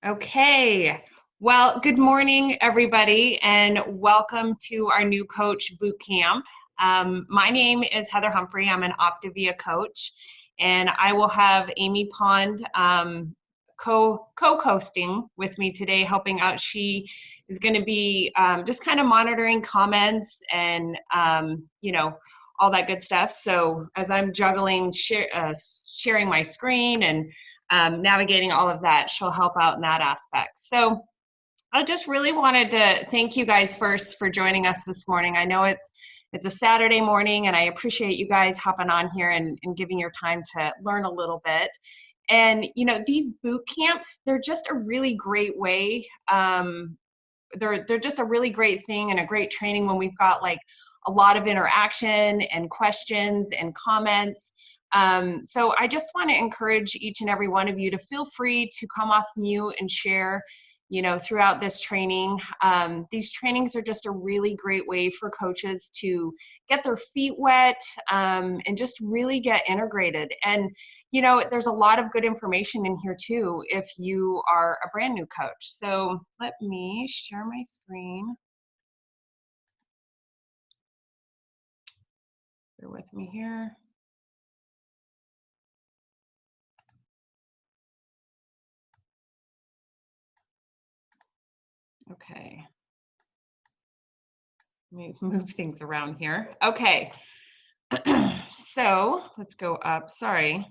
Okay. Well, good morning, everybody, and welcome to our new Coach Bootcamp. My name is Heather Humphrey. I'm an Optavia coach, and I will have Amy Pond co-hosting with me today, helping out. She is going to be just kind of monitoring comments and, all that good stuff. So as I'm juggling sharing my screen and navigating all of that, she'll help out in that aspect. So I just really wanted to thank you guys first for joining us this morning. I know it's a Saturday morning, and I appreciate you guys hopping on here and giving your time to learn a little bit. And these boot camps, they're just a really great way. They're just a really great thing and a great training when we've got like a lot of interaction and questions and comments. So I just want to encourage each and every one of you to feel free to come off mute and share, throughout this training. These trainings are just a really great way for coaches to get their feet wet and just really get integrated. And, there's a lot of good information in here too if you are a brand new coach. So let me share my screen. Bear with me here. Okay. Let me move things around here. Okay. So let's go up. Sorry.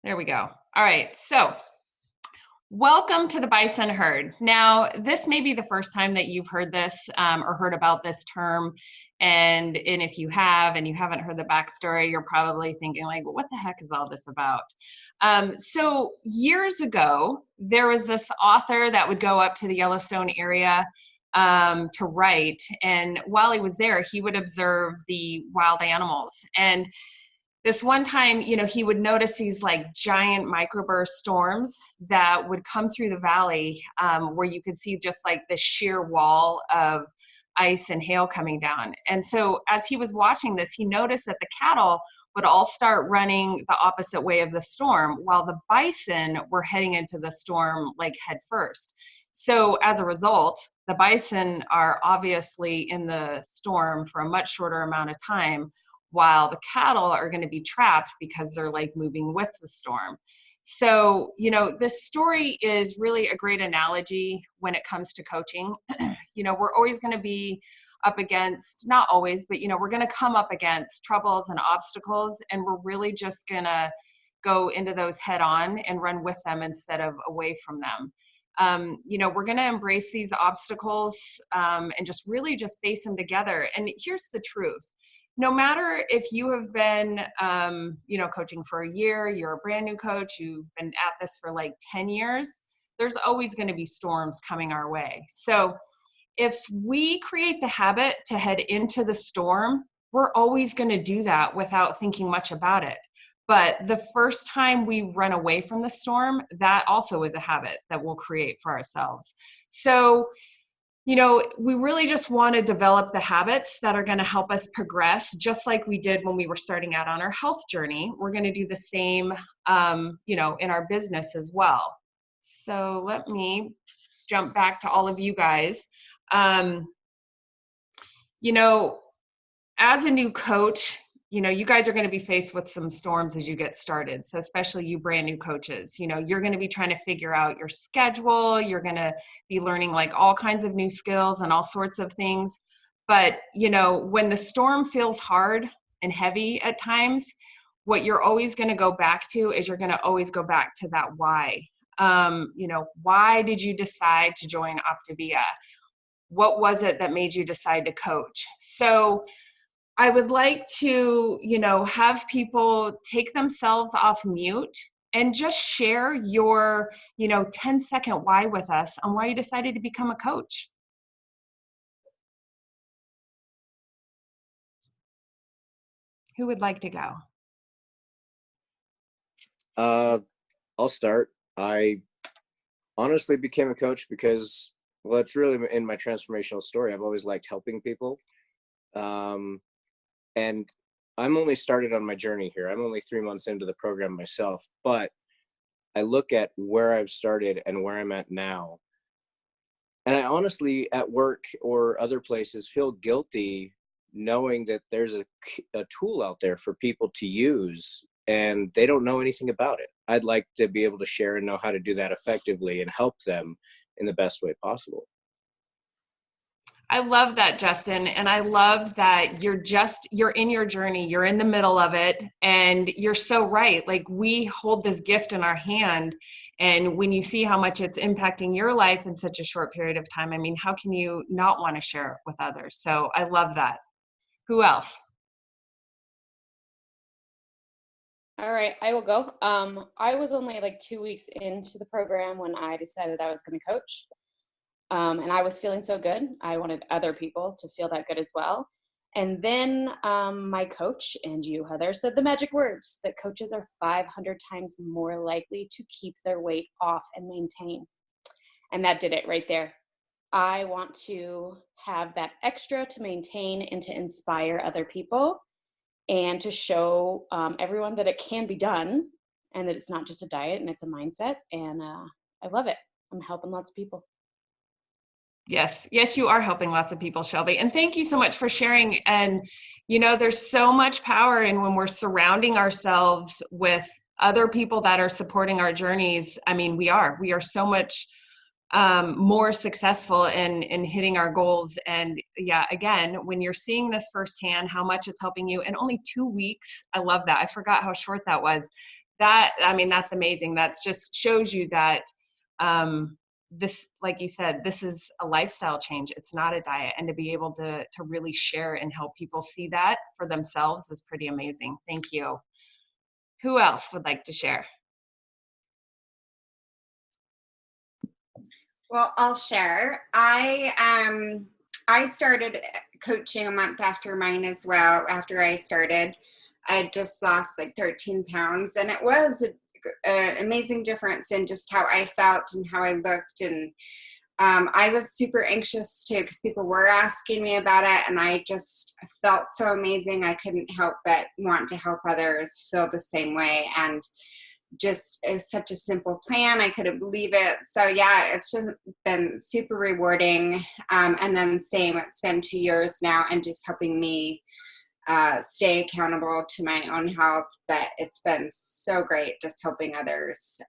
There we go. All right. So welcome to the bison herd. Now, this may be the first time that you've heard this or heard about this term. And if you have and you haven't heard the backstory, you're probably thinking like, well, what the heck is all this about? So years ago, there was this author that would go up to the Yellowstone area to write. And while he was there, he would observe the wild animals. And this one time, he would notice these like giant microburst storms that would come through the valley where you could see just like the sheer wall of ice and hail coming down. And so as he was watching this, he noticed that the cattle would all start running the opposite way of the storm while the bison were heading into the storm like head first. So as a result, the bison are obviously in the storm for a much shorter amount of time, while the cattle are going to be trapped because they're like moving with the storm. So, this story is really a great analogy when it comes to coaching. We're always going to be up against, not always, but, we're going to come up against troubles and obstacles, and we're really just going to go into those head on and run with them instead of away from them. We're going to embrace these obstacles and just really just face them together. And here's the truth. No matter if you have been, coaching for a year, you're a brand new coach, you've been at this for like 10 years, there's always going to be storms coming our way. So if we create the habit to head into the storm, we're always going to do that without thinking much about it. But the first time we run away from the storm, that also is a habit that we'll create for ourselves. So we really just want to develop the habits that are going to help us progress, just like we did when we were starting out on our health journey. We're going to do the same, in our business as well. So let me jump back to all of you guys. As a new coach, you guys are going to be faced with some storms as you get started. So especially you brand new coaches, you're going to be trying to figure out your schedule. You're going to be learning like all kinds of new skills and all sorts of things. But, when the storm feels hard and heavy at times, what you're always going to go back to is you're going to always go back to that why. Why did you decide to join Optavia? What was it that made you decide to coach? So I would like to, have people take themselves off mute and just share your, 10-second why with us on why you decided to become a coach. Who would like to go? I'll start. I honestly became a coach because, well, it's really in my transformational story. I've always liked helping people. And I'm only started on my journey here. I'm only 3 months into the program myself, but I look at where I've started and where I'm at now. And I honestly, at work or other places, feel guilty knowing that there's a tool out there for people to use and they don't know anything about it. I'd like to be able to share and know how to do that effectively and help them in the best way possible. I love that, Justin. And I love that you're in your journey, you're in the middle of it, and you're so right. Like, we hold this gift in our hand. And when you see how much it's impacting your life in such a short period of time, I mean, how can you not want to share it with others? So I love that. Who else? All right, I will go. I was only like 2 weeks into the program when I decided I was going to coach. And I was feeling so good. I wanted other people to feel that good as well. And then my coach and you, Heather, said the magic words that coaches are 500 times more likely to keep their weight off and maintain. And that did it right there. I want to have that extra to maintain and to inspire other people and to show everyone that it can be done and that it's not just a diet and it's a mindset. And I love it. I'm helping lots of people. Yes. Yes, you are helping lots of people, Shelby. And thank you so much for sharing. And, there's so much power in when we're surrounding ourselves with other people that are supporting our journeys. I mean, we are so much more successful in hitting our goals. And yeah, again, when you're seeing this firsthand, how much it's helping you in only 2 weeks. I love that. I forgot how short that was. That's amazing. That just shows you that, this, like you said, this is a lifestyle change. It's not a diet. And to be able to really share and help people see that for themselves is pretty amazing. Thank you. Who else would like to share? Well, I'll share. I started coaching a month after mine as well. After I started, I had just lost like 13 pounds, and it was an amazing difference in just how I felt and how I looked. And I was super anxious too, because people were asking me about it, and I just felt so amazing. I couldn't help but want to help others feel the same way. And just is such a simple plan. I couldn't believe it. So yeah, it's just been super rewarding. And then same, it's been 2 years now, and just helping me stay accountable to my own health. But it's been so great just helping others.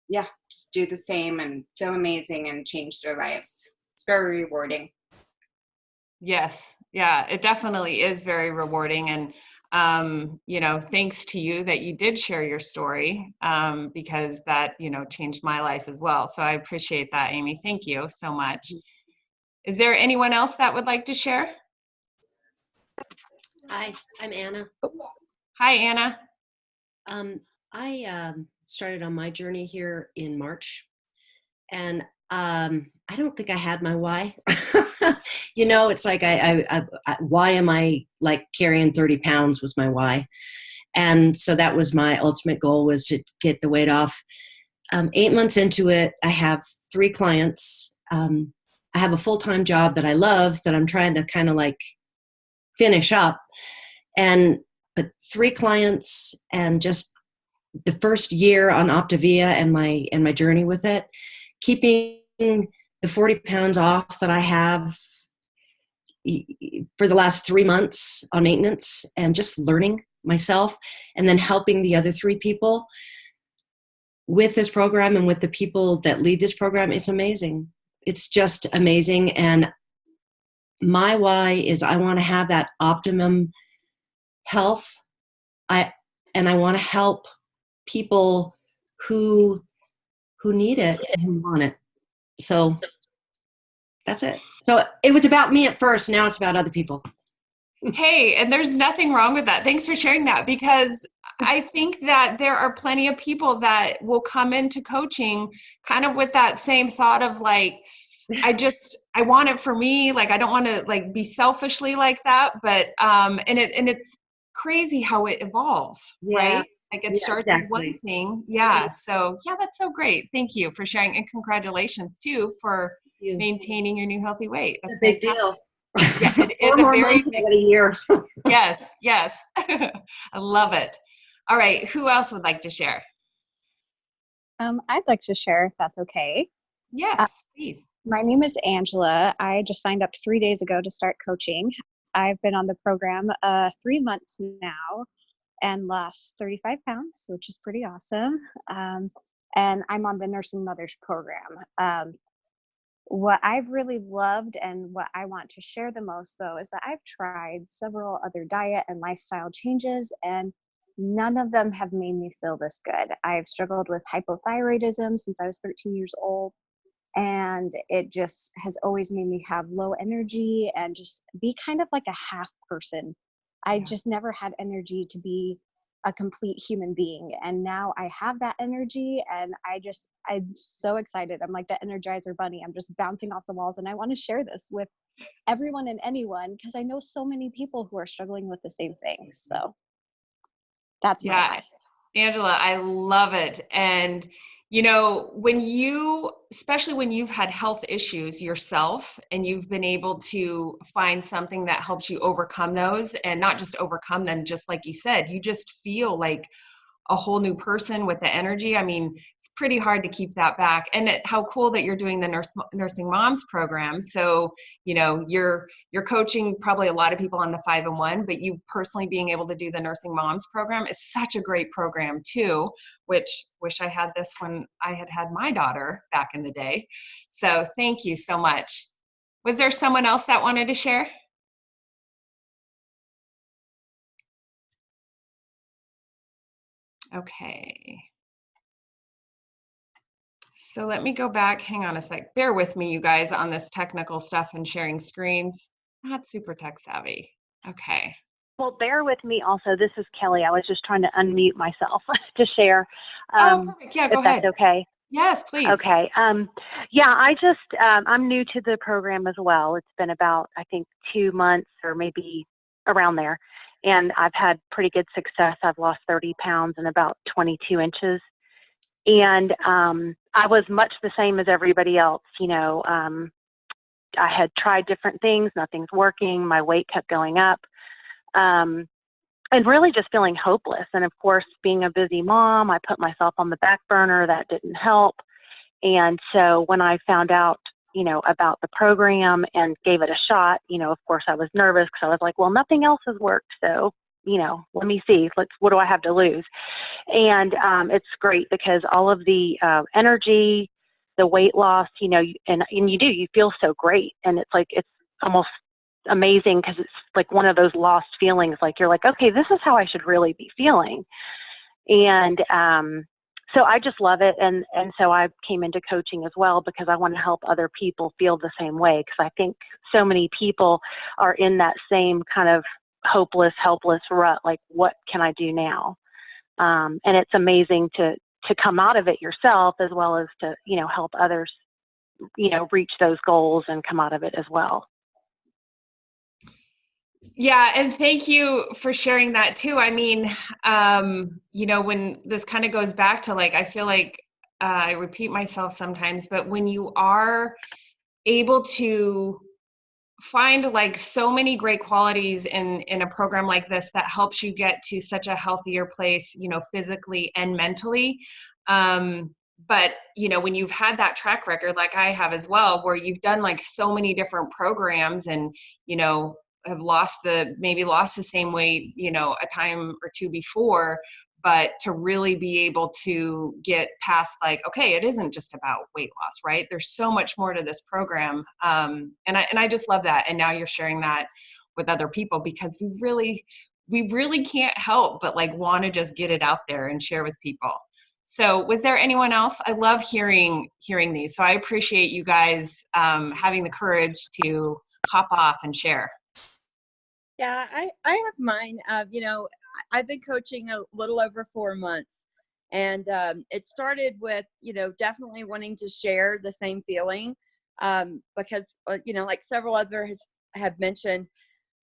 Just do the same and feel amazing and change their lives. It's very rewarding. Yes. Yeah, it definitely is very rewarding. And thanks to you that you did share your story, because that, changed my life as well. So I appreciate that, Amy. Thank you so much. Is there anyone else that would like to share? Hi, I'm Anna. Hi, Anna. I started on my journey here in March, and I don't think I had my why. It's like I why am I like carrying 30 pounds was my why. And so that was my ultimate goal, was to get the weight off. 8 months into it, I have 3 clients. I have a full-time job that I love, that I'm trying to kind of like finish up. But 3 clients, and just the first year on Optavia and my journey with it, keeping the 40 pounds off that I have for the last 3 months on maintenance, and just learning myself, and then helping the other 3 people with this program and with the people that lead this program. It's amazing. It's just amazing. And my why is I want to have that optimum health. I want to help people who need it and who want it. So that's it. So it was about me at first. Now it's about other people. Hey, and there's nothing wrong with that. Thanks for sharing that, because I think that there are plenty of people that will come into coaching kind of with that same thought of like, I want it for me. Like, I don't want to like be selfishly like that, but, and it's crazy how it evolves, right? Like it starts as one thing. Yeah. So yeah, that's so great. Thank you for sharing, and congratulations too for maintaining your new healthy weight. That's a big deal. Yeah, it is a very big a year. Yes. I love it. All right. Who else would like to share? I'd like to share if that's okay. Yes, please. My name is Angela. I just signed up 3 days ago to start coaching. I've been on the program 3 months now and lost 35 pounds, which is pretty awesome. And I'm on the Nursing Mothers program. What I've really loved and what I want to share the most, though, is that I've tried several other diet and lifestyle changes, and none of them have made me feel this good. I've struggled with hypothyroidism since I was 13 years old, and it just has always made me have low energy and just be kind of like a half person. I Yeah. just never had energy to be a complete human being, and now I have that energy, and I'm so excited. I'm like the Energizer bunny. I'm just bouncing off the walls, and I want to share this with everyone and anyone because I know so many people who are struggling with the same things. So that's my Yeah, why. Angela, I love it. And, especially when you've had health issues yourself and you've been able to find something that helps you overcome those, and not just overcome them, just like you said, you just feel like a whole new person with the energy. I mean, it's pretty hard to keep that back. And how cool that you're doing the nursing moms program. So, you're coaching probably a lot of people on the 5 and 1, but you personally being able to do the nursing moms program is such a great program too, which wish I had this when I had my daughter back in the day. So thank you so much. Was there someone else that wanted to share? Okay. So let me go back. Hang on a sec. Bear with me, you guys, on this technical stuff and sharing screens. Not super tech savvy. Okay. Well, bear with me also. This is Kelly. I was just trying to unmute myself to share, Oh, perfect. Yeah, go if that's ahead. okay. Yes, please. Okay. Yeah, I'm new to the program as well. It's been about, I think, 2 months or maybe around there. And I've had pretty good success. I've lost 30 pounds and about 22 inches. And I was much the same as everybody else. I had tried different things. Nothing's working. My weight kept going up. And really just feeling hopeless. And of course, being a busy mom, I put myself on the back burner. That didn't help. And so when I found out, about the program and gave it a shot, of course I was nervous because I was like, well, nothing else has worked. So, let me see, what do I have to lose? And it's great because all of the energy, the weight loss, and you feel so great. And it's almost amazing because it's like one of those lost feelings. Like you're like, okay, this is how I should really be feeling. And so I just love it. And so I came into coaching as well because I want to help other people feel the same way. Because I think so many people are in that same kind of hopeless, helpless rut. Like, what can I do now? And it's amazing to come out of it yourself as well as to, help others, reach those goals and come out of it as well. Yeah, and thank you for sharing that too. I mean, when this kind of goes back to I feel like I repeat myself sometimes, but when you are able to find so many great qualities in a program like this that helps you get to such a healthier place, physically and mentally. But when you've had that track record like I have as well, where you've done so many different programs and have maybe lost the same weight a time or two before, but to really be able to get past okay, it isn't just about weight loss, right? There's so much more to this program. And I just love that. And now you're sharing that with other people because we really can't help but want to just get it out there and share with people. So was there anyone else? I love hearing these. So I appreciate you guys having the courage to hop off and share. Yeah, I have mine. I've been coaching a little over 4 months, and it started with, definitely wanting to share the same feeling, because, like several others have mentioned,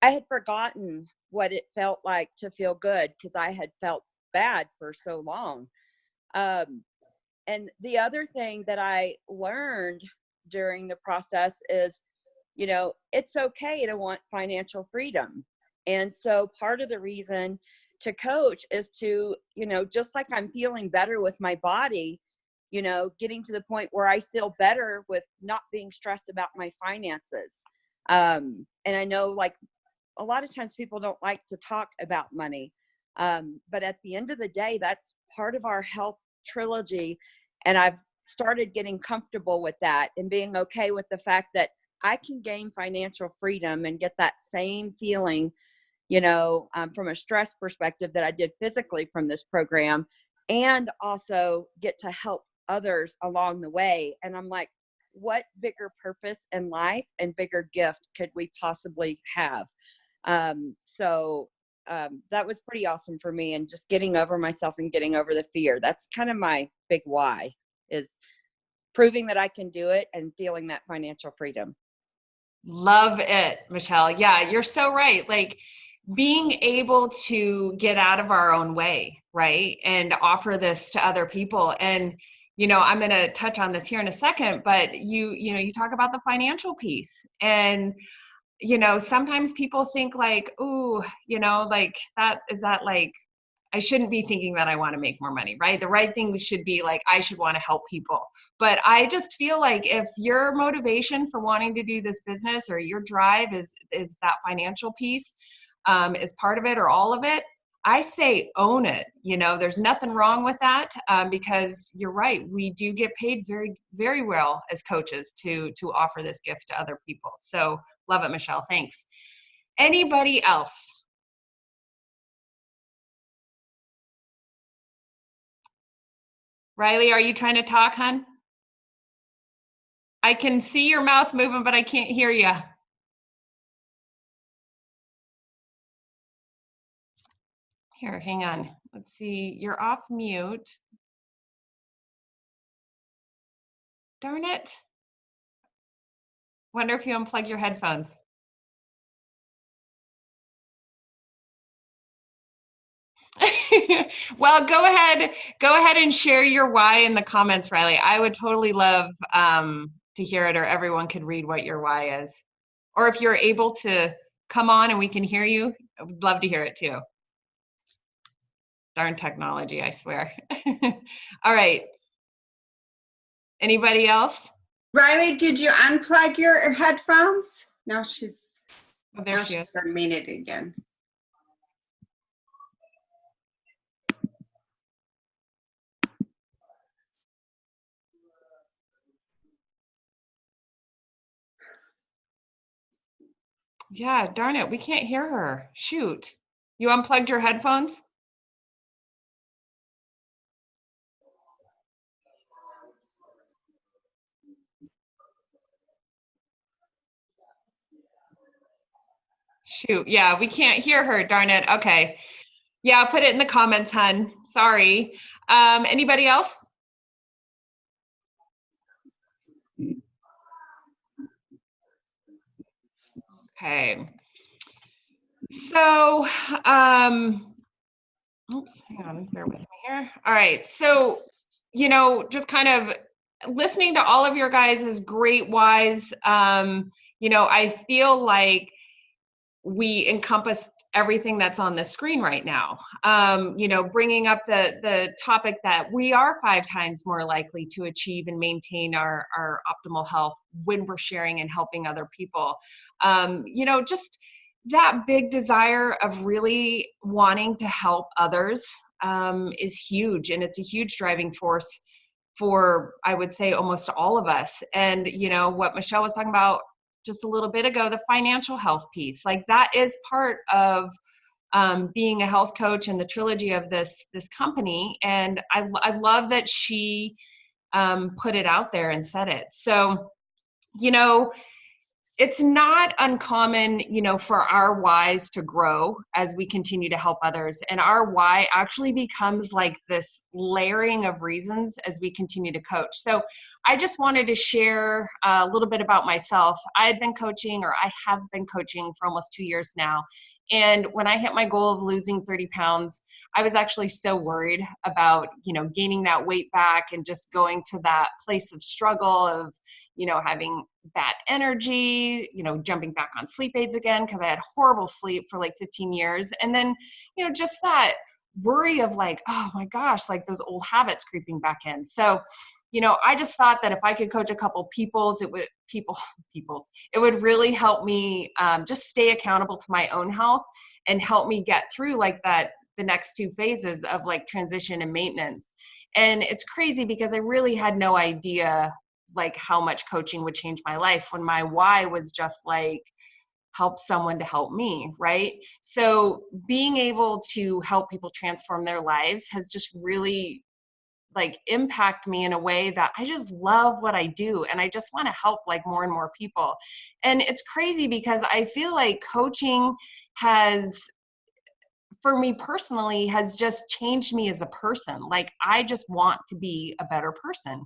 I had forgotten what it felt like to feel good because I had felt bad for so long. And the other thing that I learned during the process is, it's okay to want financial freedom. And so part of the reason to coach is to, just like I'm feeling better with my body, getting to the point where I feel better with not being stressed about my finances. And I know like a lot of times people don't like to talk about money. But at the end of the day, that's part of our health trilogy. And I've started getting comfortable with that and being okay with the fact that I can gain financial freedom and get that same feeling, from a stress perspective that I did physically from this program, and also get to help others along the way. And I'm like, what bigger purpose in life and bigger gift could we possibly have? That was pretty awesome for me, and just getting over myself and getting over the fear. That's kind of my big why, is proving that I can do it and feeling that financial freedom. Love it, Michelle. Yeah, you're so right. Like being able to get out of our own way, right? And offer this to other people. And, I'm going to touch on this here in a second, but you talk about the financial piece, and sometimes people think like, ooh, like I shouldn't be thinking that I want to make more money, right? The right thing should be like, I should want to help people. But I just feel like if your motivation for wanting to do this business, or your drive is that financial piece, is part of it, or all of it, I say own it. There's nothing wrong with that, because you're right. We do get paid very, very well as coaches to offer this gift to other people. So love it, Michelle. Thanks. Anybody else? Riley, are you trying to talk, hon? I can see your mouth moving, but I can't hear you. Here, hang on. Let's see. You're off mute. Darn it. Wonder if you unplug your headphones. Well, go ahead and share your why in the comments, Riley. I would totally love to hear it, or everyone could read what your why is. Or if you're able to come on and we can hear you, I would love to hear it too. Darn technology, I swear. All right. Anybody else? Riley, did you unplug your headphones? No, she's She's muted again. Yeah, darn it. We can't hear her. Shoot. You unplugged your headphones? Shoot. Yeah, we can't hear her. Darn it. Okay. Yeah, put it in the comments, hun. Sorry. Anybody else? Okay. So, oops, hang on, bear with me here. All right. So, just kind of listening to all of your guys' great whys, I feel like we encompassed everything that's on the screen right now. Bringing up the topic that we are 5 times more likely to achieve and maintain our optimal health when we're sharing and helping other people. Just that big desire of really wanting to help others is huge, and it's a huge driving force for, I would say, almost all of us. And what Michelle was talking about just a little bit ago, the financial health piece, like that is part of being a health coach and the trilogy of this company. And I love that she put it out there and said it. So, it's not uncommon, for our whys to grow as we continue to help others. And our why actually becomes like this layering of reasons as we continue to coach. So I just wanted to share a little bit about myself. I have been coaching for almost 2 years now. And when I hit my goal of losing 30 pounds, I was actually so worried about, gaining that weight back and just going to that place of struggle of, having bad energy, jumping back on sleep aids again, because I had horrible sleep for like 15 years. And then, just that worry of like, oh my gosh, like those old habits creeping back in. So I just thought that if I could coach a couple peoples, it would really help me just stay accountable to my own health and help me get through like the next two phases of like transition and maintenance. And it's crazy because I really had no idea like how much coaching would change my life when my why was just like help someone to help me, right? So being able to help people transform their lives has just really like impact me in a way that I just love what I do. And I just want to help like more and more people. And it's crazy because I feel like coaching has, for me personally, has just changed me as a person. Like I just want to be a better person.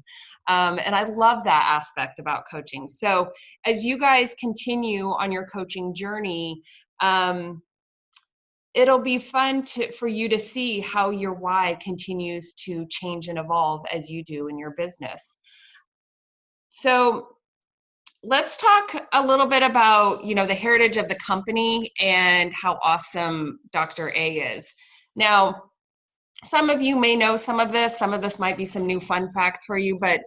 And I love that aspect about coaching. So as you guys continue on your coaching journey, it'll be fun for you to see how your why continues to change and evolve as you do in your business. So let's talk a little bit about, the heritage of the company and how awesome Dr. A is. Now, some of you may know some of this might be some new fun facts for you, but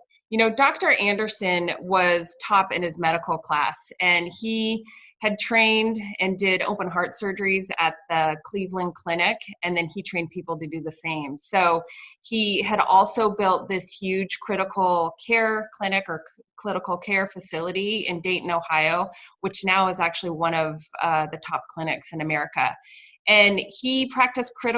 Dr. Anderson was top in his medical class, and he had trained and did open heart surgeries at the Cleveland Clinic, and then he trained people to do the same. So he had also built this huge critical care clinic or critical care facility in Dayton, Ohio, which now is actually one of the top clinics in America. And he practiced I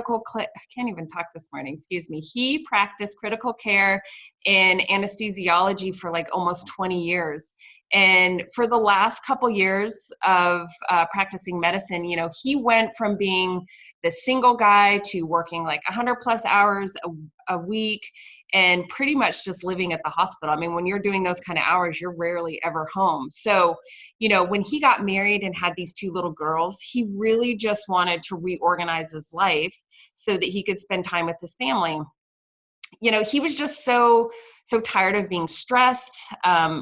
can't even talk this morning, excuse me. He practiced critical care and anesthesiology for like almost 20 years. And for the last couple years of practicing medicine, he went from being the single guy to working like 100 plus hours a week and pretty much just living at the hospital. I mean, when you're doing those kind of hours, you're rarely ever home. So, when he got married and had these two little girls, he really just wanted to reorganize his life so that he could spend time with his family. He was just so tired of being stressed,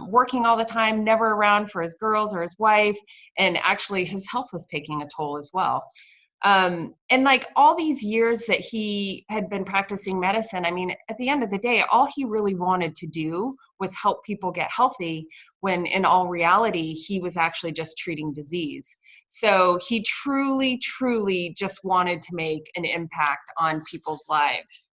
working all the time, never around for his girls or his wife. And actually his health was taking a toll as well. And like all these years that he had been practicing medicine, I mean, at the end of the day, all he really wanted to do was help people get healthy, when in all reality, he was actually just treating disease. So he truly, truly just wanted to make an impact on people's lives.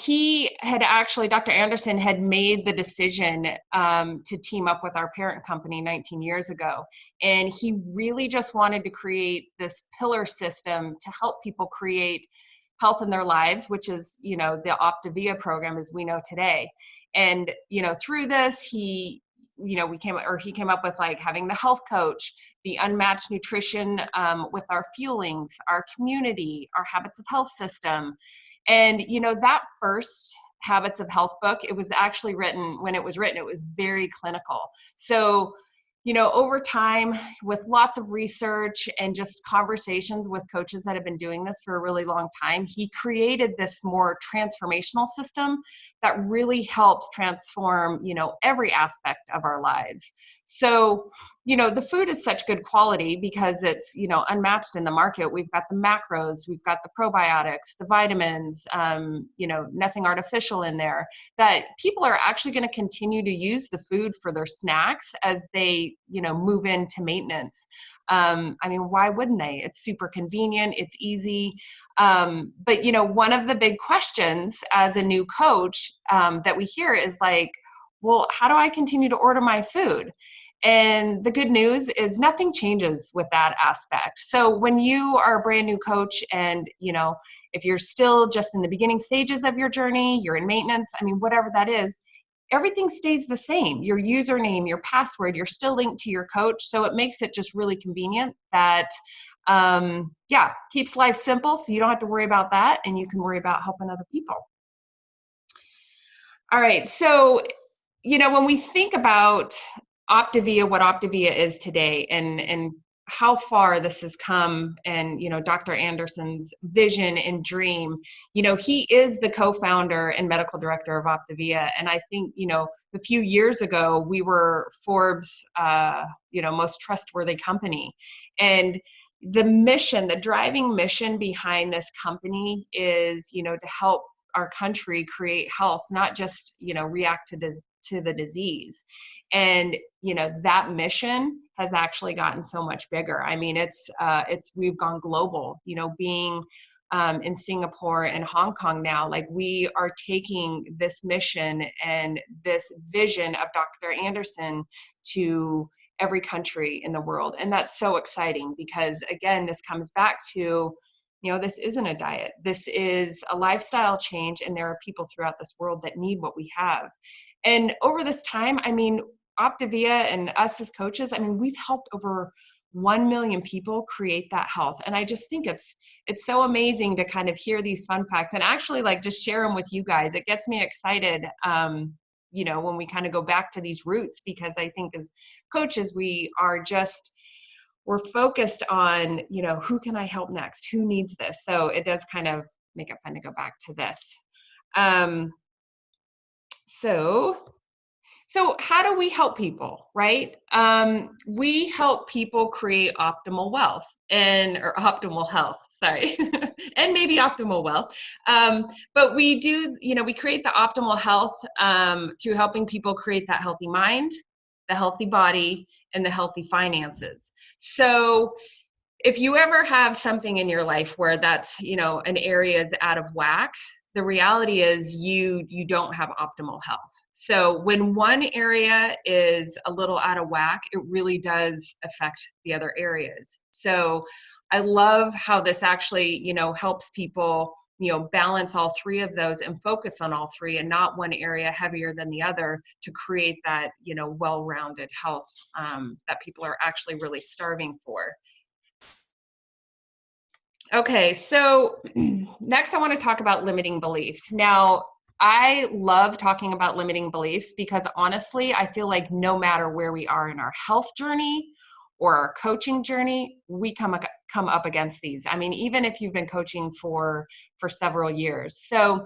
He had actually, Dr. Anderson had made the decision to team up with our parent company 19 years ago. And he really just wanted to create this pillar system to help people create health in their lives, which is, the Optavia program as we know today. And, through this, he came up with like having the health coach, the unmatched nutrition with our fuelings, our community, our habits of health system. And, that first Habits of Health book, it was actually written, it was very clinical. So, over time, with lots of research and just conversations with coaches that have been doing this for a really long time, he created this more transformational system that really helps transform, every aspect of our lives. So, the food is such good quality because it's, unmatched in the market. We've got the macros, we've got the probiotics, the vitamins, nothing artificial in there, that people are actually going to continue to use the food for their snacks as they move into maintenance. I mean, why wouldn't they? It's super convenient. It's easy. But, one of the big questions as a new coach that we hear is like, well, how do I continue to order my food? And the good news is nothing changes with that aspect. So when you are a brand new coach and, if you're still just in the beginning stages of your journey, you're in maintenance, I mean, whatever that is, everything stays the same. Your username, your password, you're still linked to your coach. So it makes it just really convenient that, keeps life simple. So you don't have to worry about that. And you can worry about helping other people. All right. So, when we think about Optavia, what Optavia is today and how far this has come and, Dr. Anderson's vision and dream, he is the co-founder and medical director of Optavia. And I think, a few years ago, we were Forbes, most trustworthy company. And, the mission, the driving mission behind this company is, to help our country create health, not just, react to the disease. And, that mission has actually gotten so much bigger. I mean, we've gone global, being in Singapore and Hong Kong now. Like, we are taking this mission and this vision of Dr. Anderson to every country in the world. And that's so exciting because, again, this comes back to, this isn't a diet. This is a lifestyle change, and there are people throughout this world that need what we have. And over this time, I mean, Optavia and us as coaches, I mean, we've helped over 1 million people create that health. And I just think it's so amazing to kind of hear these fun facts and actually like just share them with you guys. It gets me excited, when we kind of go back to these roots, because I think as coaches, we're focused on, who can I help next? Who needs this? So it does kind of make it fun to go back to this. So how do we help people, right? We help people create optimal wealth or optimal health, sorry, and maybe optimal wealth. But we do, we create the optimal health through helping people create that healthy mind, the healthy body, and the healthy finances. So if you ever have something in your life where that's, an area is out of whack, the reality is you don't have optimal health. So when one area is a little out of whack, it really does affect the other areas. So I love how this actually, helps people, balance all three of those and focus on all three and not one area heavier than the other to create that, well-rounded health that people are actually really starving for. Okay, so next I want to talk about limiting beliefs. Now, I love talking about limiting beliefs because honestly, I feel like no matter where we are in our health journey or our coaching journey, we come up against these. I mean, even if you've been coaching for several years. So,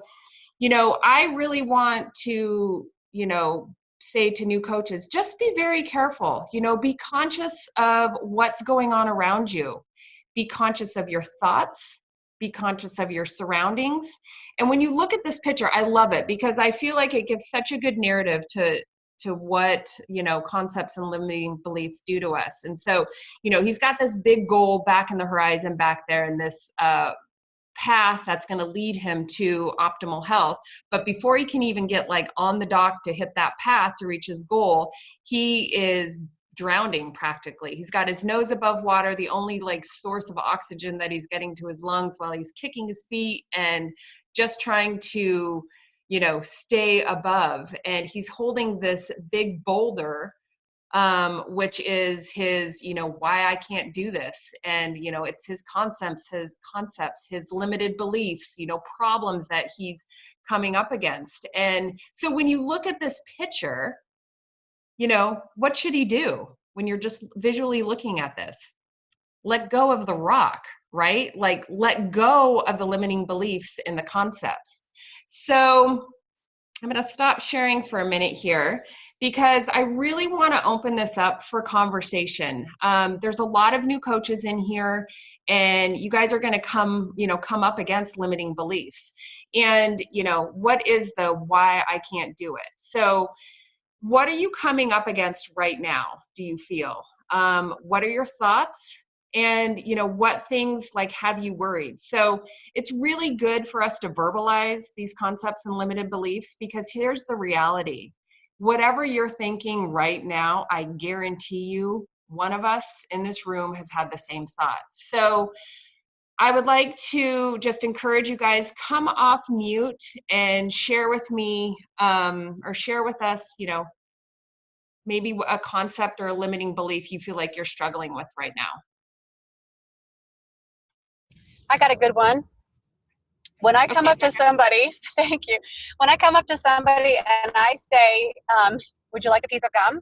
I really want to, say to new coaches, just be very careful, be conscious of what's going on around you. Be conscious of your thoughts, be conscious of your surroundings. And when you look at this picture, I love it because I feel like it gives such a good narrative to what, concepts and limiting beliefs do to us. And so, he's got this big goal back in the horizon back there in this path that's going to lead him to optimal health. But before he can even get like on the dock to hit that path to reach his goal, he is drowning practically. He's got his nose above water, the only like source of oxygen that he's getting to his lungs while he's kicking his feet and just trying to, stay above. And he's holding this big boulder, which is his, why I can't do this. And, it's his concepts, his limited beliefs, problems that he's coming up against. And so when you look at this picture, what should he do when you're just visually looking at this? Let go of the rock, right? Like let go of the limiting beliefs and the concepts. So I'm going to stop sharing for a minute here because I really want to open this up for conversation. There's a lot of new coaches in here and you guys are going to come up against limiting beliefs. And, what is the why I can't do it? So what are you coming up against right now, do you feel? What are your thoughts? And, what things like have you worried? So it's really good for us to verbalize these concepts and limited beliefs because here's the reality. Whatever you're thinking right now, I guarantee you, one of us in this room has had the same thought. So I would like to just encourage you guys, come off mute and share with me or share with us, maybe a concept or a limiting belief you feel like you're struggling with right now. I got a good one. When I come up to somebody, thank you. When I come up to somebody and I say, would you like a piece of gum?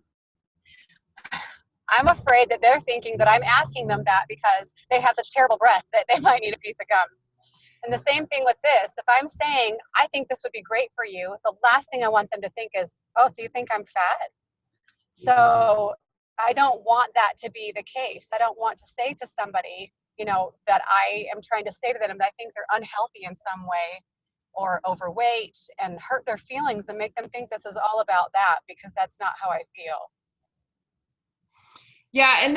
I'm afraid that they're thinking that I'm asking them that because they have such terrible breath that they might need a piece of gum. And the same thing with this. If I'm saying, I think this would be great for you, the last thing I want them to think is, oh, so you think I'm fat? So I don't want that to be the case. I don't want to say to somebody, that I am trying to say to them that I think they're unhealthy in some way or overweight and hurt their feelings and make them think this is all about that, because that's not how I feel. Yeah, and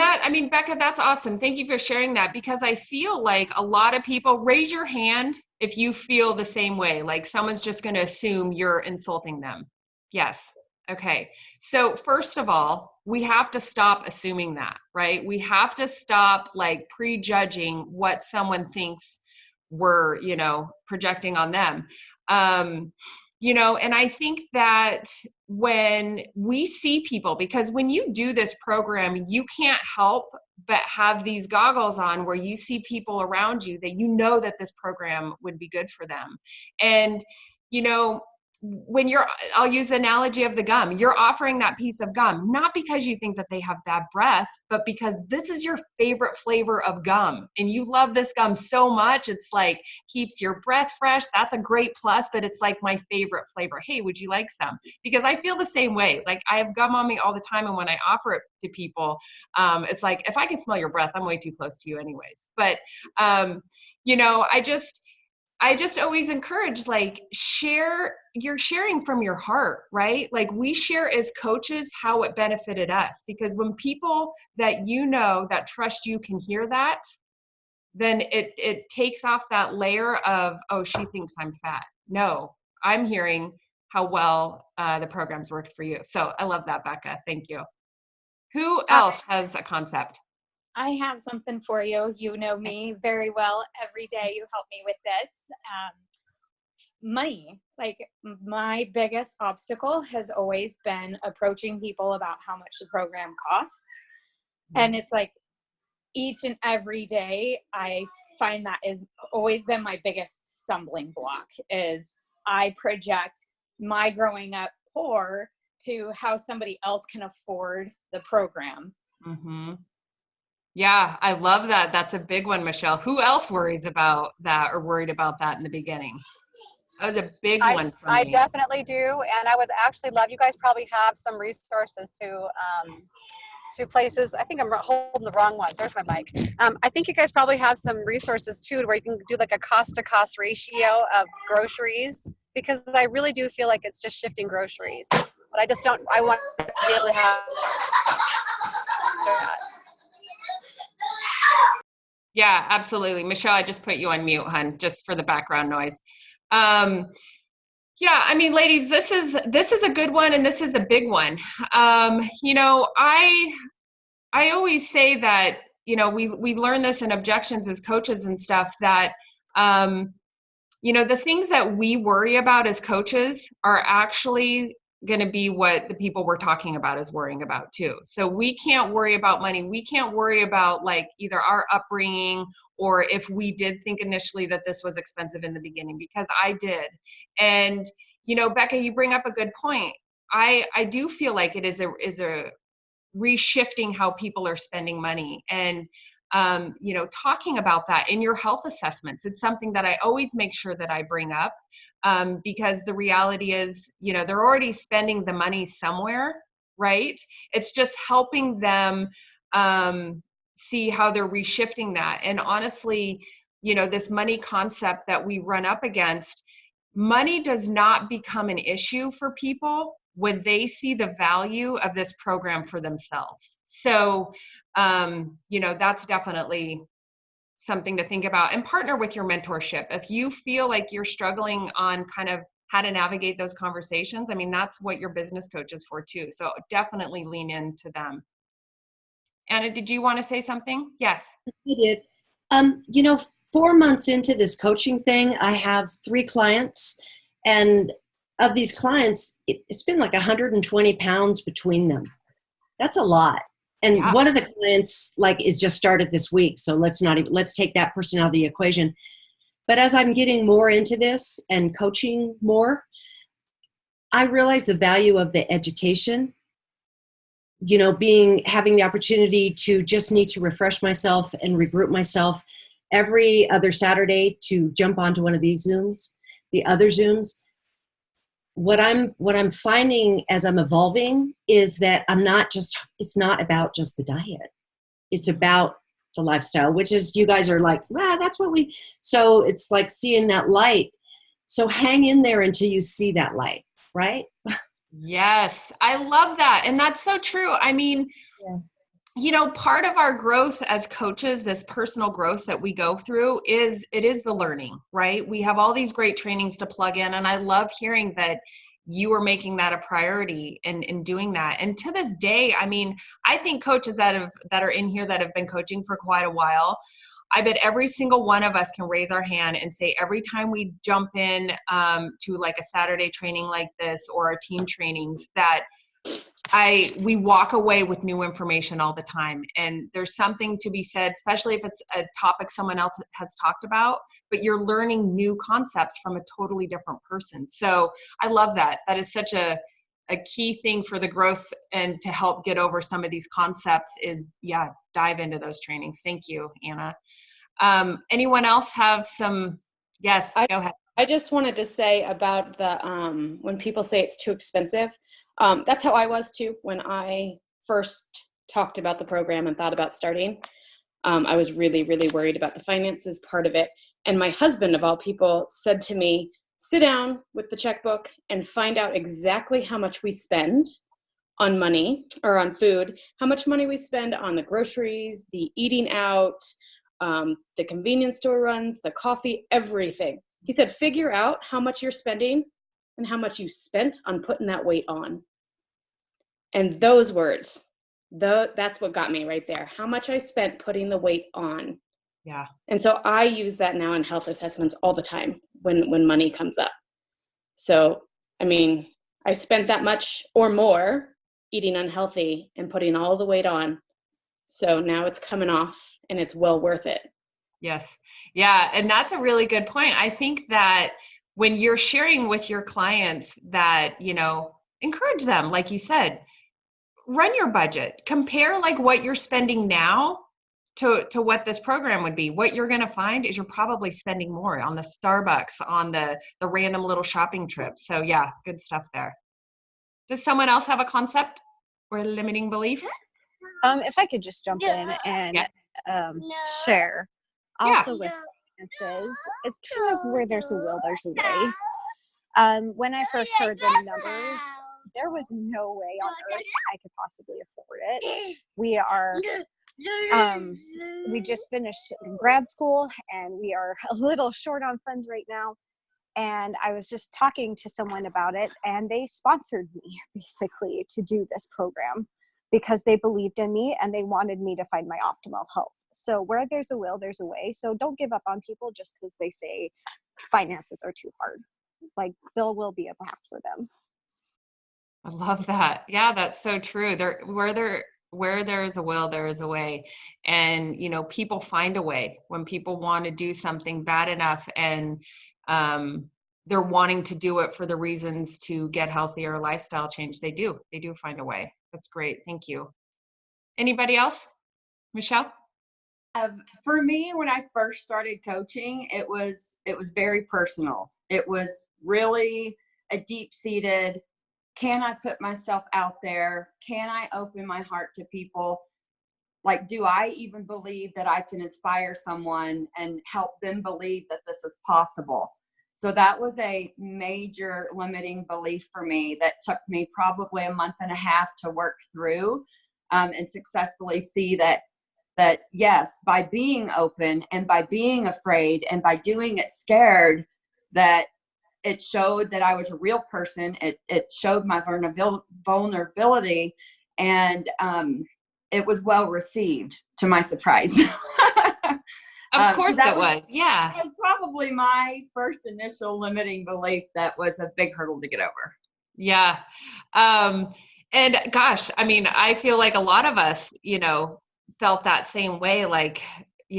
Becca, that's awesome. Thank you for sharing that, because I feel like a lot of people, raise your hand if you feel the same way, like someone's just going to assume you're insulting them. Yes. Okay. So first of all, we have to stop assuming that, right? We have to stop like prejudging what someone thinks we're, projecting on them. And I think that when we see people, because when you do this program, you can't help but have these goggles on where you see people around you that that this program would be good for them. And, when I'll use the analogy of the gum, you're offering that piece of gum, not because you think that they have bad breath, but because this is your favorite flavor of gum and you love this gum so much. It's like keeps your breath fresh. That's a great plus, but it's like my favorite flavor. Hey, would you like some? Because I feel the same way. Like I have gum on me all the time. And when I offer it to people, it's like, if I can smell your breath, I'm way too close to you anyways. But, I just always encourage, like, you're sharing from your heart, right? Like we share as coaches how it benefited us, because when people that that trust you can hear that, then it takes off that layer of, oh, she thinks I'm fat. No, I'm hearing how well the program's worked for you. So I love that, Becca. Thank you. Who else has a concept? I have something for you. You know me very well. Every day you help me with this. Money. Like my biggest obstacle has always been approaching people about how much the program costs. And it's like each and every day I find that has always been my biggest stumbling block, is I project my growing up poor to how somebody else can afford the program. Mm-hmm. Yeah, I love that. That's a big one, Michelle. Who else worries about that or worried about that in the beginning? That was a big one for me. I definitely do. And I would actually love, you guys probably have some resources to places. I think I'm holding the wrong one. There's my mic. I think you guys probably have some resources too, where you can do like a cost to cost ratio of groceries, because I really do feel like it's just shifting groceries. But I want to be able to have that. Yeah, absolutely. Michelle, I just put you on mute, hun, just for the background noise. Yeah, ladies, this is a good one, and this is a big one. I always say that, we learn this in objections as coaches and stuff, that, the things that we worry about as coaches are actually going to be what the people we're talking about is worrying about too. So we can't worry about money. We can't worry about like either our upbringing or if we did think initially that this was expensive in the beginning, because I did. And, Becca, you bring up a good point. I do feel like it is a reshifting how people are spending money, and talking about that in your health assessments. It's something that I always make sure that I bring up, because the reality is, they're already spending the money somewhere, right? It's just helping them see how they're reshifting that. And honestly, this money concept that we run up against, money does not become an issue for people when they see the value of this program for themselves. So, that's definitely something to think about, and partner with your mentorship. If you feel like you're struggling on kind of how to navigate those conversations, that's what your business coach is for too. So definitely lean into them. Anna, did you want to say something? Yes. I did. 4 months into this coaching thing, I have 3 clients, and of these clients, it's been like 120 pounds between them. That's a lot. And yeah. One of the clients is just started this week. So let's take that person out of the equation. But as I'm getting more into this and coaching more, I realize the value of the education, having the opportunity to just need to refresh myself and regroup myself every other Saturday to jump onto one of these Zooms, the other Zooms. What I'm finding as I'm evolving is that it's not about just the diet. It's about the lifestyle, which is you guys are like, that's what we, so it's like seeing that light. So hang in there until you see that light, right? Yes, I love that. And that's so true. I mean, part of our growth as coaches, this personal growth that we go through is the learning, right? We have all these great trainings to plug in. And I love hearing that you are making that a priority in doing that. And to this day, I mean, I think coaches that are in here that have been coaching for quite a while, I bet every single one of us can raise our hand and say every time we jump in to like a Saturday training like this or our team trainings that we walk away with new information all the time. And there's something to be said, especially if it's a topic someone else has talked about, but you're learning new concepts from a totally different person. So I love that. That is such a key thing for the growth and to help get over some of these concepts is, dive into those trainings. Thank you, Anna. Anyone else have some? Yes, go ahead. I just wanted to say about the when people say it's too expensive, that's how I was too when I first talked about the program and thought about starting. I was really, really worried about the finances part of it. And my husband, of all people, said to me, sit down with the checkbook and find out exactly how much we spend on money or on food, how much money we spend on the groceries, the eating out, the convenience store runs, the coffee, everything. He said, figure out how much you're spending and how much you spent on putting that weight on. And those words, that's what got me right there. How much I spent putting the weight on. Yeah. And so I use that now in health assessments all the time when money comes up. So, I mean, I spent that much or more eating unhealthy and putting all the weight on. So now it's coming off and it's well worth it. Yes. Yeah. And that's a really good point. I think that when you're sharing with your clients that, encourage them, like you said, run your budget, compare like what you're spending now to what this program would be. What you're going to find is you're probably spending more on the Starbucks, on the random little shopping trips. So yeah, good stuff there. Does someone else have a concept or a limiting belief? If I could just jump in and share. Also with finances, it's kind of where there's a will, there's a way. When I first heard the numbers, there was no way on earth I could possibly afford it. We just finished grad school and we are a little short on funds right now. And I was just talking to someone about it and they sponsored me basically to do this program because they believed in me and they wanted me to find my optimal health. So where there's a will, there's a way. So don't give up on people just because they say finances are too hard. Like there will be a path for them. I love that. Yeah, that's so true. Where there is a will, there is a way. And, people find a way when people want to do something bad enough and they're wanting to do it for the reasons to get healthier lifestyle change. They do find a way. That's great. Thank you. Anybody else? Michelle? For me, when I first started coaching, it was very personal. It was really a deep-seated, can I put myself out there? Can I open my heart to people? Like, do I even believe that I can inspire someone and help them believe that this is possible? So that was a major limiting belief for me that took me probably a month and a half to work through and successfully see that yes, by being open and by being afraid and by doing it scared, that it showed that I was a real person. It showed my vulnerability and it was well received to my surprise. Of course so it was. Yeah. That was probably my first initial limiting belief that was a big hurdle to get over. Yeah. And gosh, I mean, I feel like a lot of us, felt that same way, like,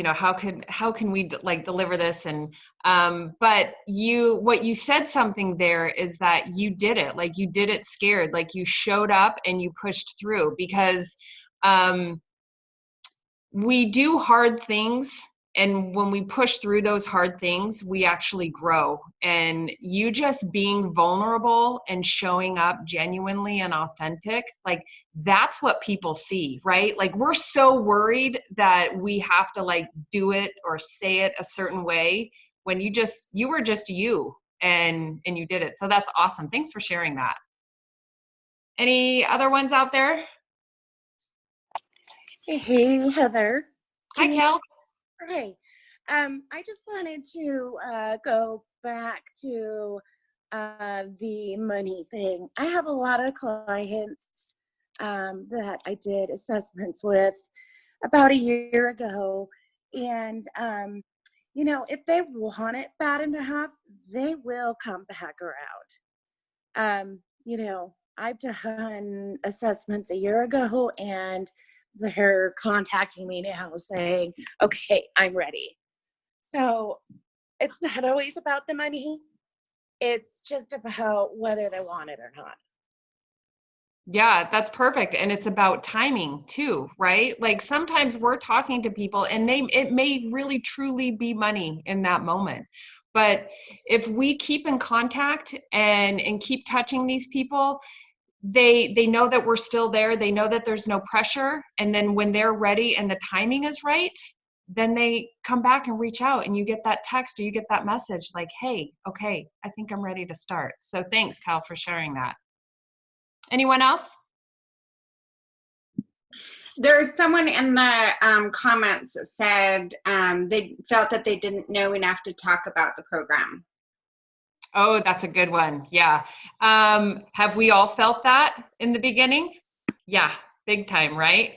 how can we like deliver this? And, but what you said something there is that you did it, like you did it scared, like you showed up and you pushed through because, we do hard things And when we push through those hard things, we actually grow. And you just being vulnerable and showing up genuinely and authentic, like that's what people see, right? Like we're so worried that we have to like do it or say it a certain way when you were just you and you did it. So that's awesome. Thanks for sharing that. Any other ones out there? Hey, Heather. Hi, Kel. Hi. I just wanted to go back to the money thing. I have a lot of clients that I did assessments with about a year ago. And, you know, if they want it bad enough, they will come back around. You know, I've done assessments a year ago and they're contacting me now saying, okay, I'm ready. So it's not always about the money. It's just about whether they want it or not. Yeah, that's perfect. And it's about timing too, right? Like sometimes we're talking to people and it may really truly be money in that moment. But if we keep in contact and keep touching these people, they know that we're still there. They know that there's no pressure. And then when they're ready and the timing is right, then they come back and reach out and you get that text or you get that message like, hey, okay, I think I'm ready to start. So thanks, Cal, for sharing that. Anyone else? There's someone in the comments that said they felt that they didn't know enough to talk about the program. Oh, that's a good one. Yeah. Have we all felt that in the beginning? Yeah, big time, right?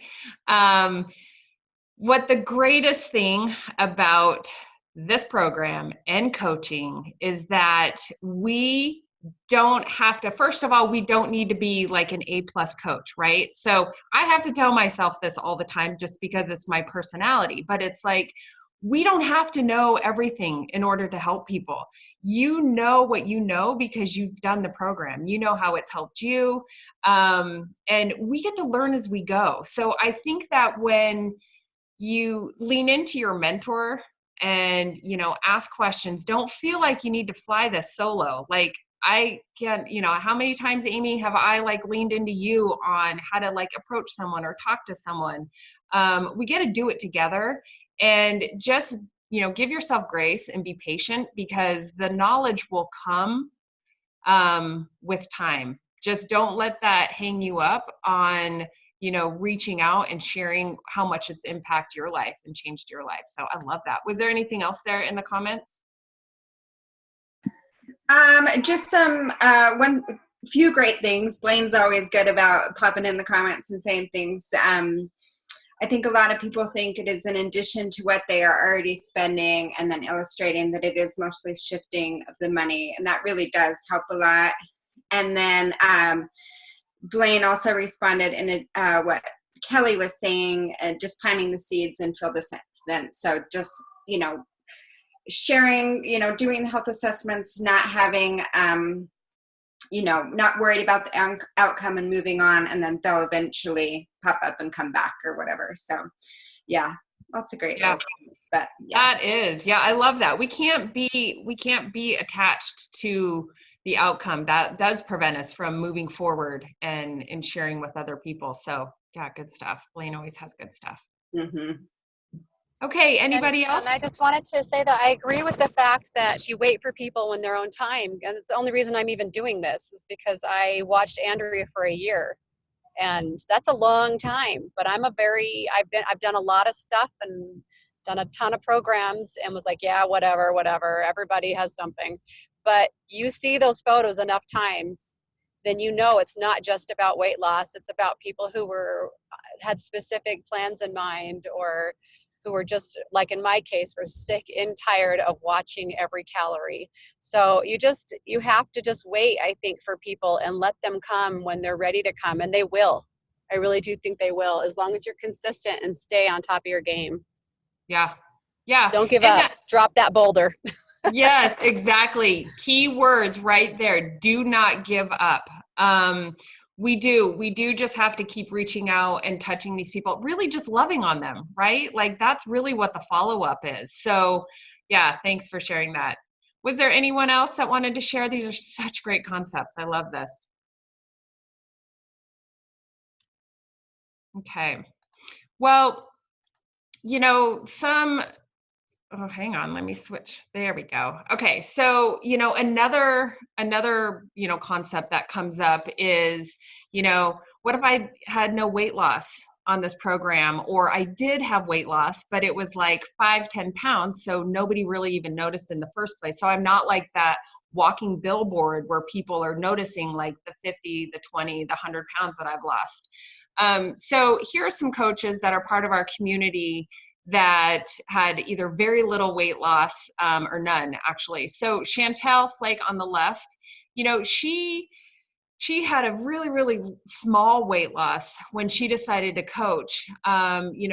What the greatest thing about this program and coaching is that we don't have to, first of all, we don't need to be like an A+ coach, right? So I have to tell myself this all the time just because it's my personality, but it's like, we don't have to know everything in order to help people. You know what you know because you've done the program. You know how it's helped you. And we get to learn as we go. So I think that when you lean into your mentor and, you know, ask questions, don't feel like you need to fly this solo. Like I can, you know, how many times, Amy, have I like leaned into you on how to like approach someone or talk to someone? We get to do it together and just, you know, give yourself grace and be patient because the knowledge will come with time. Just don't let that hang you up on, you know, reaching out and sharing how much it's impacted your life and changed your life. So I love that. Was there anything else there in the comments? Just some one few great things. Blaine's always good about popping in the comments and saying things. I think a lot of people think it is in addition to what they are already spending and then illustrating that it is mostly shifting of the money. And that really does help a lot. And then Blaine also responded in what Kelly was saying, just planting the seeds and fill the fence. So just, you know, sharing, you know, doing the health assessments, not having, you know, not worried about the outcome and moving on, and then they'll eventually pop up and come back or whatever. So yeah, lots of great comments, but yeah. That is, yeah, I love that. We can't be attached to the outcome. That does prevent us from moving forward and sharing with other people. So yeah, good stuff. Blaine always has good stuff. Mm-hmm. Okay, anybody else? And I just wanted to say that I agree with the fact that you wait for people when their own time. And it's the only reason I'm even doing this is because I watched Andrea for a year. And that's a long time, but I've done a lot of stuff and done a ton of programs and was like, yeah, whatever, everybody has something. But you see those photos enough times, then you know it's not just about weight loss. It's about people who had specific plans in mind, or who were just, like in my case, were sick and tired of watching every calorie. So you have to just wait, I think, for people and let them come when they're ready to come, and they will. I really do think they will, as long as you're consistent and stay on top of your game. Yeah. Yeah. Don't give up. Drop that boulder. Yes, exactly. Key words right there. Do not give up. We do just have to keep reaching out and touching these people, really just loving on them, right? Like that's really what the follow-up is. So yeah, thanks for sharing that. Was there anyone else that wanted to share? These are such great concepts. I love this. Okay. Well, oh, hang on, let me switch. There we go. Okay. So, another, concept that comes up is, what if I had no weight loss on this program, or I did have weight loss, but it was like 5-10 pounds. So nobody really even noticed in the first place. So I'm not like that walking billboard where people are noticing like the 50, the 20, the 100 pounds that I've lost. So here are some coaches that are part of our community that had either very little weight loss or none, actually. So Chantel Flake on the left, she had a really, really small weight loss when she decided to coach.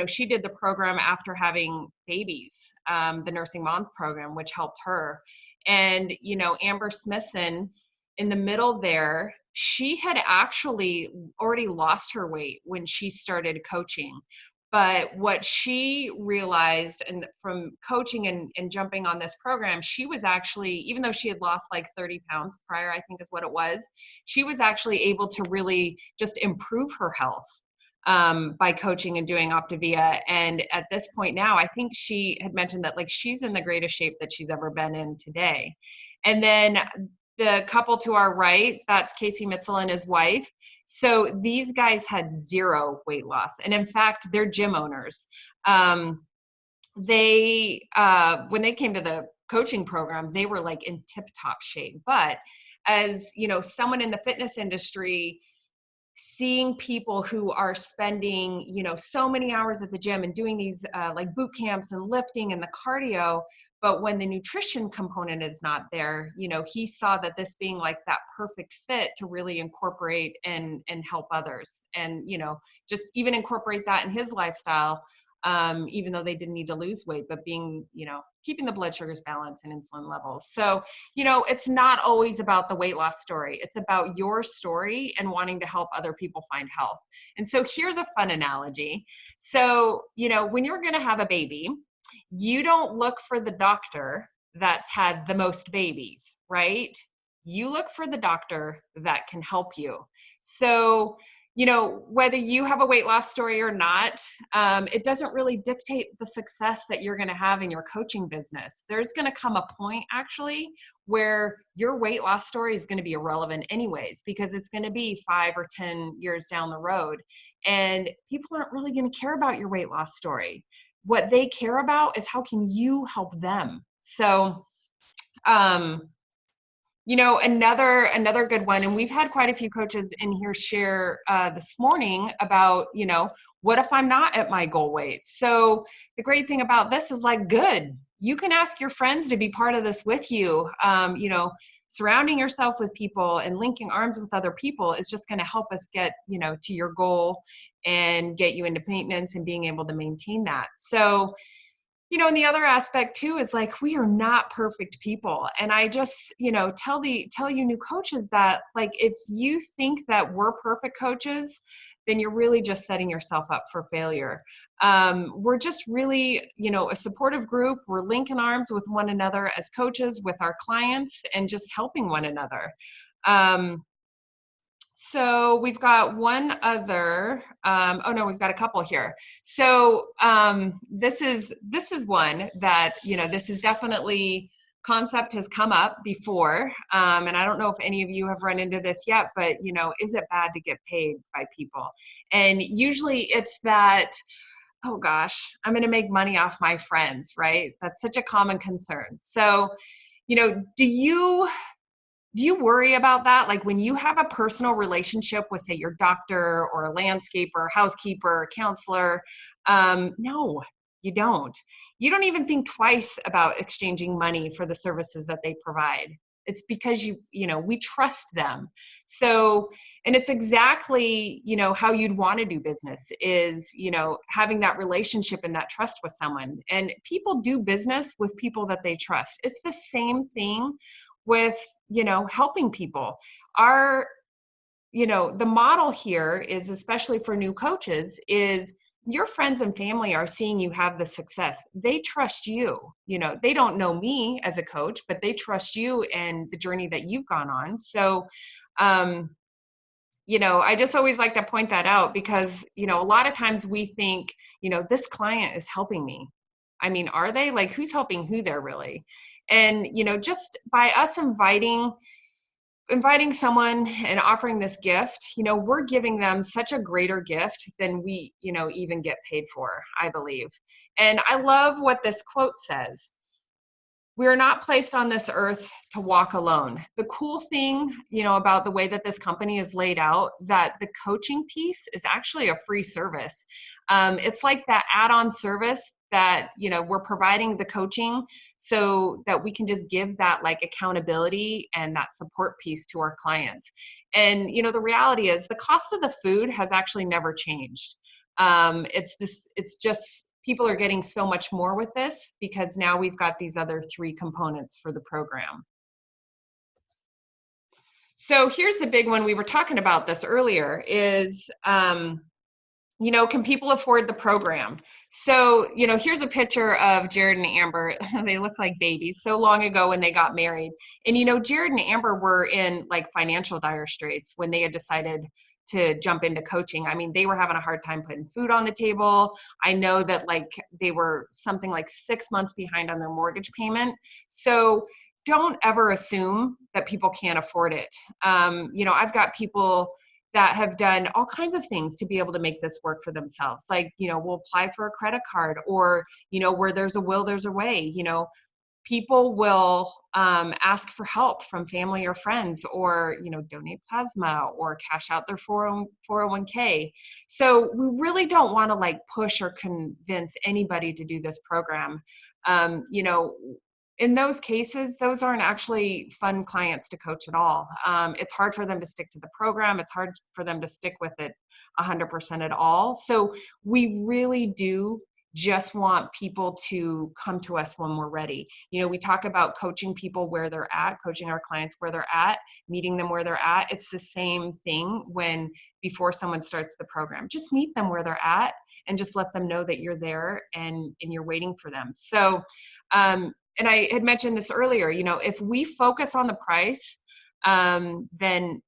She did the program after having babies, the Nursing Moms program, which helped her. And, Amber Smithson in the middle there, she had actually already lost her weight when she started coaching. But what she realized, and from coaching and jumping on this program, she was actually, even though she had lost like 30 pounds prior, I think is what it was, she was actually able to really just improve her health by coaching and doing Optavia. And at this point now, I think she had mentioned that like she's in the greatest shape that she's ever been in today. And then the couple to our right, that's Casey Mitchell and his wife. So these guys had zero weight loss. And in fact, they're gym owners. When they came to the coaching program, they were like in tip-top shape. But as, someone in the fitness industry, seeing people who are spending, so many hours at the gym and doing these like boot camps and lifting and the cardio, but when the nutrition component is not there, he saw that this being like that perfect fit to really incorporate and help others, and just even incorporate that in his lifestyle, even though they didn't need to lose weight, but being, keeping the blood sugars balanced and insulin levels. So, it's not always about the weight loss story. It's about your story and wanting to help other people find health. And so here's a fun analogy. So, when you're going to have a baby, you don't look for the doctor that's had the most babies, right? You look for the doctor that can help you. So, whether you have a weight loss story or not, it doesn't really dictate the success that you're going to have in your coaching business. There's going to come a point actually where your weight loss story is going to be irrelevant anyways, because it's going to be 5 or 10 years down the road. And people aren't really going to care about your weight loss story. What they care about is how can you help them? So, another good one, and we've had quite a few coaches in here share this morning about, what if I'm not at my goal weight? So the great thing about this is like, good, you can ask your friends to be part of this with you. Surrounding yourself with people and linking arms with other people is just going to help us get, to your goal and get you into maintenance and being able to maintain that. So, and the other aspect too is like, we are not perfect people. And I just, tell you new coaches that like, if you think that we're perfect coaches, then you're really just setting yourself up for failure. We're just really, a supportive group. We're linking arms with one another as coaches with our clients and just helping one another. So we've got one other, we've got a couple here. So this is one that, this is definitely, concept has come up before. And I don't know if any of you have run into this yet, but, is it bad to get paid by people? And usually it's that, oh gosh, I'm going to make money off my friends, right? That's such a common concern. So, do you worry about that? Like when you have a personal relationship with, say, your doctor or a landscaper, housekeeper, counselor, no, you don't. You don't even think twice about exchanging money for the services that they provide. It's because we trust them. So, and it's exactly, how you'd want to do business is, having that relationship and that trust with someone. And people do business with people that they trust. It's the same thing with, helping people. Our the model here is, especially for new coaches, is your friends and family are seeing you have the success. They trust you. They don't know me as a coach, but they trust you and the journey that you've gone on. So, I just always like to point that out because, a lot of times we think, this client is helping me. I mean, are they? Like, who's helping who there really? And, just by us inviting someone and offering this gift, we're giving them such a greater gift than we, even get paid for, I believe. And I love what this quote says. We are not placed on this earth to walk alone. The cool thing, about the way that this company is laid out, that the coaching piece is actually a free service. It's like that add-on service that, we're providing the coaching so that we can just give that like accountability and that support piece to our clients. And, the reality is the cost of the food has actually never changed. It's just, people are getting so much more with this because now we've got these other 3 components for the program. So here's the big one. We were talking about this earlier is, can people afford the program? So, here's a picture of Jared and Amber. They look like babies so long ago when they got married. And, Jared and Amber were in like financial dire straits when they had decided to jump into coaching. I mean, they were having a hard time putting food on the table. I know that like they were something like 6 months behind on their mortgage payment. So don't ever assume that people can't afford it. I've got people that have done all kinds of things to be able to make this work for themselves. Like, we'll apply for a credit card, or, where there's a will, there's a way. People will ask for help from family or friends, or, donate plasma or cash out their 401k. So we really don't want to like push or convince anybody to do this program. In those cases, those aren't actually fun clients to coach at all. It's hard for them to stick to the program. It's hard for them to stick with it 100% at all. So we really do just want people to come to us when we're ready. We talk about coaching people where they're at, coaching our clients where they're at, meeting them where they're at. It's the same thing before someone starts the program. Just meet them where they're at and just let them know that you're there and you're waiting for them. So, and I had mentioned this earlier, if we focus on the price, then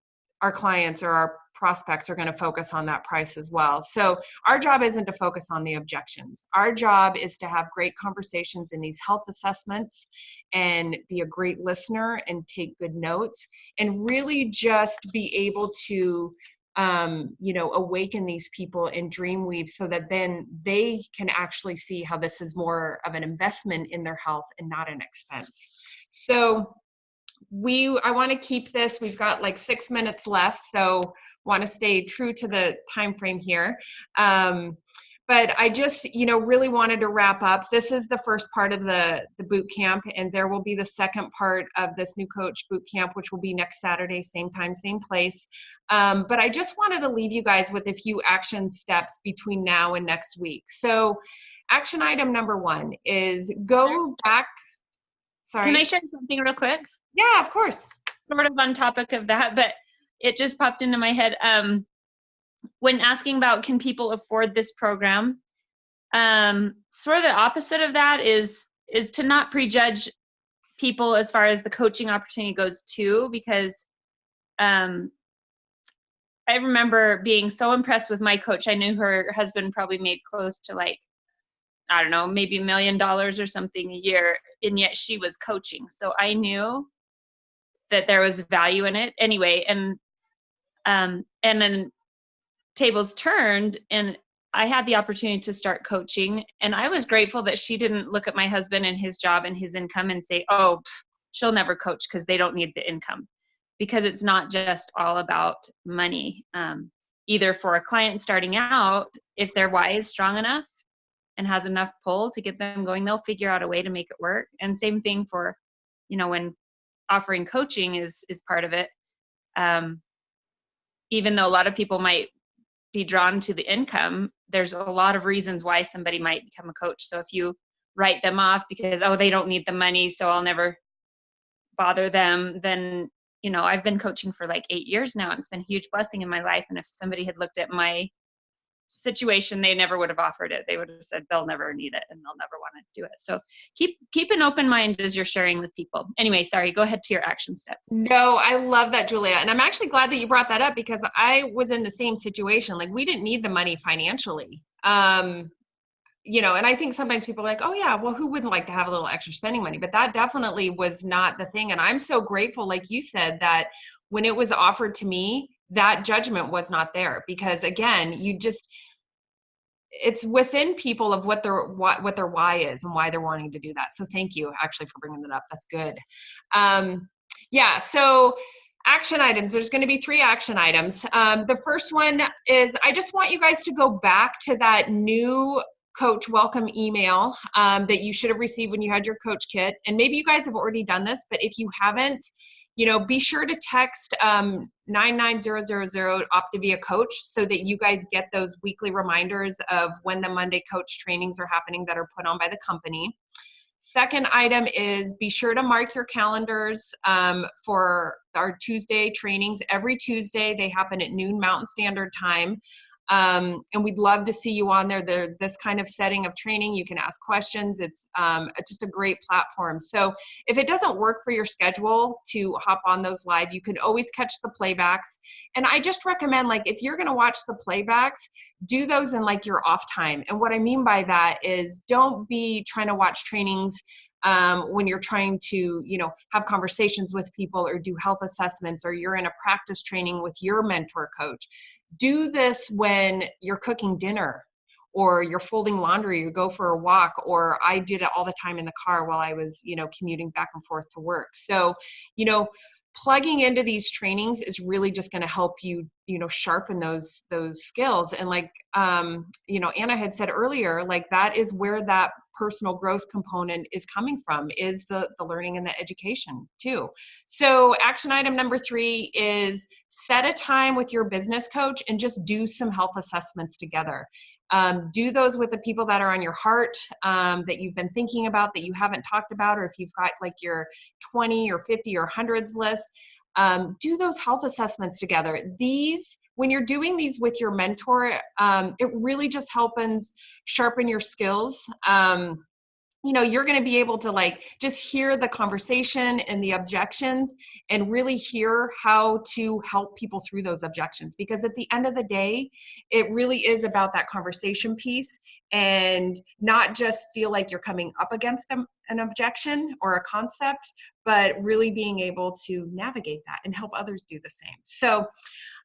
our clients or our prospects are going to focus on that price as well. So our job isn't to focus on the objections. Our job is to have great conversations in these health assessments and be a great listener and take good notes and really just be able to awaken these people and dream weave so that then they can actually see how this is more of an investment in their health and not an expense. So I want to keep this. We've got like 6 minutes left, so want to stay true to the time frame here. But I just, really wanted to wrap up. This is the first part of the boot camp, and there will be the second part of this new coach boot camp, which will be next Saturday, same time, same place. But I just wanted to leave you guys with a few action steps between now and next week. So action item number 1 is go back. Sorry. Can I share something real quick? Yeah, of course. Sort of on topic of that, but it just popped into my head. When asking about can people afford this program, sort of the opposite of that is to not prejudge people as far as the coaching opportunity goes too, because I remember being so impressed with my coach. I knew her husband probably made close to like, I don't know, maybe $1 million or something a year, and yet she was coaching. So I knew that there was value in it anyway. And then tables turned and I had the opportunity to start coaching, and I was grateful that she didn't look at my husband and his job and his income and say, oh, she'll never coach because they don't need the income. Because it's not just all about money. Either for a client starting out, if their why is strong enough and has enough pull to get them going, they'll figure out a way to make it work. And same thing for, when offering coaching is part of it. Even though a lot of people might be drawn to the income, there's a lot of reasons why somebody might become a coach. So if you write them off because, oh, they don't need the money, so I'll never bother them, then I've been coaching for like 8 years now, and it's been a huge blessing in my life. And if somebody had looked at my situation, they never would have offered it. They would have said they'll never need it and they'll never want to do it. So keep an open mind as you're sharing with people. Anyway, sorry, go ahead to your action steps. No, I love that, Julia. And I'm actually glad that you brought that up, because I was in the same situation. Like, we didn't need the money financially. And I think sometimes people are like, oh yeah, well, who wouldn't like to have a little extra spending money? But that definitely was not the thing. And I'm so grateful, like you said, that when it was offered to me, that judgment was not there, because again, it's within people of what their why is and why they're wanting to do that. So thank you actually for bringing that up. That's good. Yeah. So action items, there's going to be 3 action items. The first one is, I just want you guys to go back to that new coach welcome email that you should have received when you had your coach kit. And maybe you guys have already done this, but if you haven't, be sure to text 99000 Optavia Coach so that you guys get those weekly reminders of when the Monday coach trainings are happening that are put on by the company. Second item is, be sure to mark your calendars for our Tuesday trainings. Every Tuesday, they happen at noon Mountain Standard Time. And we'd love to see you on there. They're this kind of setting of training. You can ask questions. It's just a great platform. So if it doesn't work for your schedule to hop on those live, you can always catch the playbacks. And I just recommend, like, if you're going to watch the playbacks, do those in like your off time. And what I mean by that is, don't be trying to watch trainings when you're trying to, have conversations with people or do health assessments, or you're in a practice training with your mentor coach. Do this when you're cooking dinner, or you're folding laundry, or go for a walk, or I did it all the time in the car while I was, commuting back and forth to work. So, plugging into these trainings is really just going to help you, sharpen those skills. And like, Anna had said earlier, like, that is where that personal growth component is coming from, is the learning and the education too. So action item number 3 is, set a time with your business coach and just do some health assessments together. Do those with the people that are on your heart, that you've been thinking about, that you haven't talked about, or if you've got like your 20 or 50 or hundreds list, do those health assessments together. When you're doing these with your mentor, it really just helps sharpen your skills. You're going to be able to like just hear the conversation and the objections, and really hear how to help people through those objections. Because at the end of the day, it really is about that conversation piece, and not just feel like you're coming up against an objection or a concept, but really being able to navigate that and help others do the same. So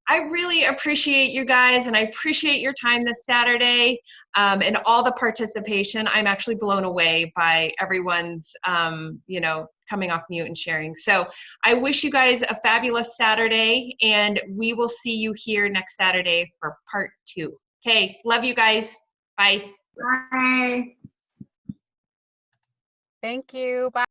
I really appreciate you guys, and I appreciate your time this Saturday, and all the participation. I'm actually blown away by everyone's, coming off mute and sharing. So I wish you guys a fabulous Saturday, and we will see you here next Saturday for part 2. Okay, love you guys. Bye. Bye. Thank you. Bye.